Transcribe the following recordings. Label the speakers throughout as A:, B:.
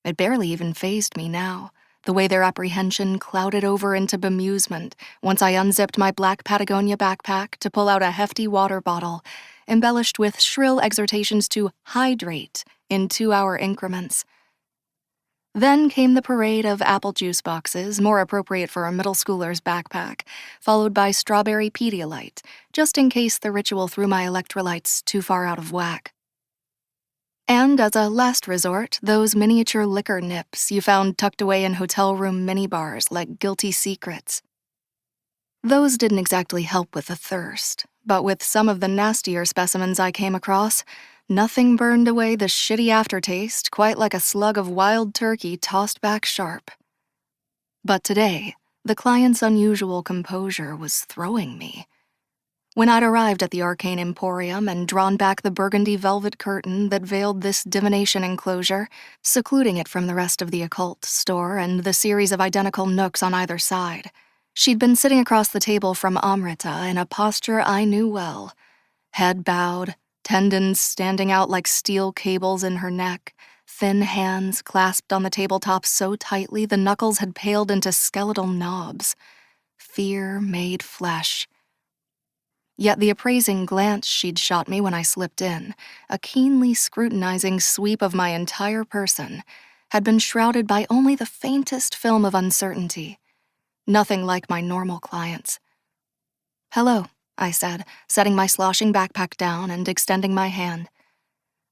A: It barely even fazed me now, the way their apprehension clouded over into bemusement once I unzipped my black Patagonia backpack to pull out a hefty water bottle, embellished with shrill exhortations to hydrate in 2-hour increments. Then came the parade of apple juice boxes, more appropriate for a middle schooler's backpack, followed by strawberry Pedialyte, just in case the ritual threw my electrolytes too far out of whack. And as a last resort, those miniature liquor nips you found tucked away in hotel room minibars like guilty secrets. Those didn't exactly help with the thirst, but with some of the nastier specimens I came across, nothing burned away the shitty aftertaste quite like a slug of wild turkey tossed back sharp. But today, the client's unusual composure was throwing me. When I'd arrived at the Arcane Emporium and drawn back the burgundy velvet curtain that veiled this divination enclosure, secluding it from the rest of the occult store and the series of identical nooks on either side, she'd been sitting across the table from Amrita in a posture I knew well, head bowed, tendons standing out like steel cables in her neck, thin hands clasped on the tabletop so tightly the knuckles had paled into skeletal knobs. Fear made flesh. Yet the appraising glance she'd shot me when I slipped in, a keenly scrutinizing sweep of my entire person, had been shrouded by only the faintest film of uncertainty. Nothing like my normal clients. "Hello," I said, setting my sloshing backpack down and extending my hand.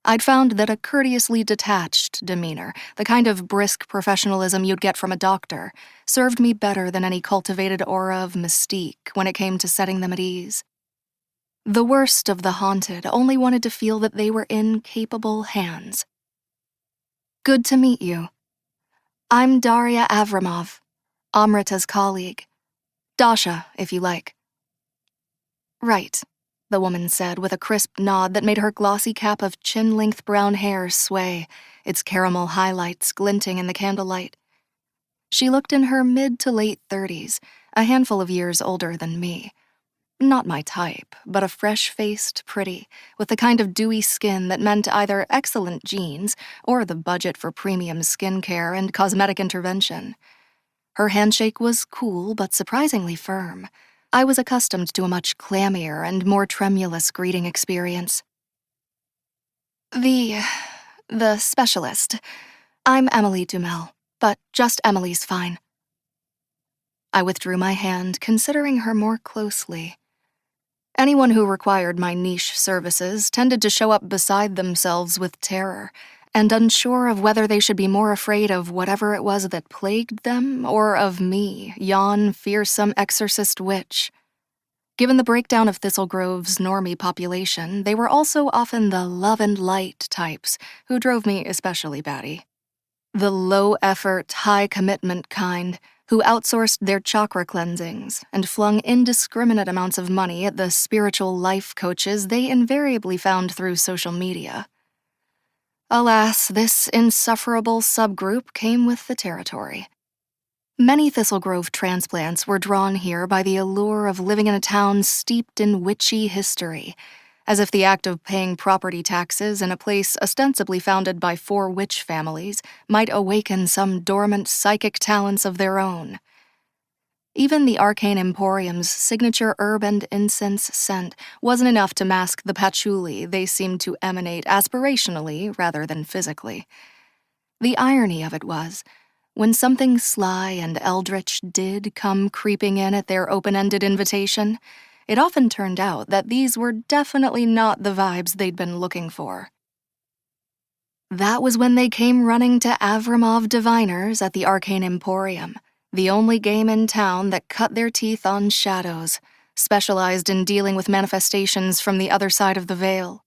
A: I'd found that a courteously detached demeanor, the kind of brisk professionalism you'd get from a doctor, served me better than any cultivated aura of mystique when it came to setting them at ease. The worst of the haunted only wanted to feel that they were in capable hands. "Good to meet you. I'm Daria Avramov, Amrita's colleague. Dasha, if you like." "Right," the woman said with a crisp nod that made her glossy cap of chin-length brown hair sway, its caramel highlights glinting in the candlelight. She looked in her mid to late 30s, a handful of years older than me. Not my type, but a fresh-faced pretty, with the kind of dewy skin that meant either excellent genes or the budget for premium skincare and cosmetic intervention. Her handshake was cool but surprisingly firm. I was accustomed to a much clammier and more tremulous greeting experience. The specialist. I'm Emily Dumel, but just Emily's fine." I withdrew my hand, considering her more closely. Anyone who required my niche services tended to show up beside themselves with terror, and unsure of whether they should be more afraid of whatever it was that plagued them or of me, yon fearsome exorcist witch. Given the breakdown of Thistle Grove's normie population, they were also often the love and light types who drove me especially batty. The low-effort, high-commitment kind who outsourced their chakra cleansings and flung indiscriminate amounts of money at the spiritual life coaches they invariably found through social media. Alas, this insufferable subgroup came with the territory. Many Thistle Grove transplants were drawn here by the allure of living in a town steeped in witchy history, as if the act of paying property taxes in a place ostensibly founded by 4 witch families might awaken some dormant psychic talents of their own. Even the Arcane Emporium's signature herb and incense scent wasn't enough to mask the patchouli they seemed to emanate aspirationally rather than physically. The irony of it was, when something sly and eldritch did come creeping in at their open-ended invitation, it often turned out that these were definitely not the vibes they'd been looking for. That was when they came running to Avramov diviners at the Arcane Emporium, the only game in town that cut their teeth on shadows, specialized in dealing with manifestations from the other side of the veil.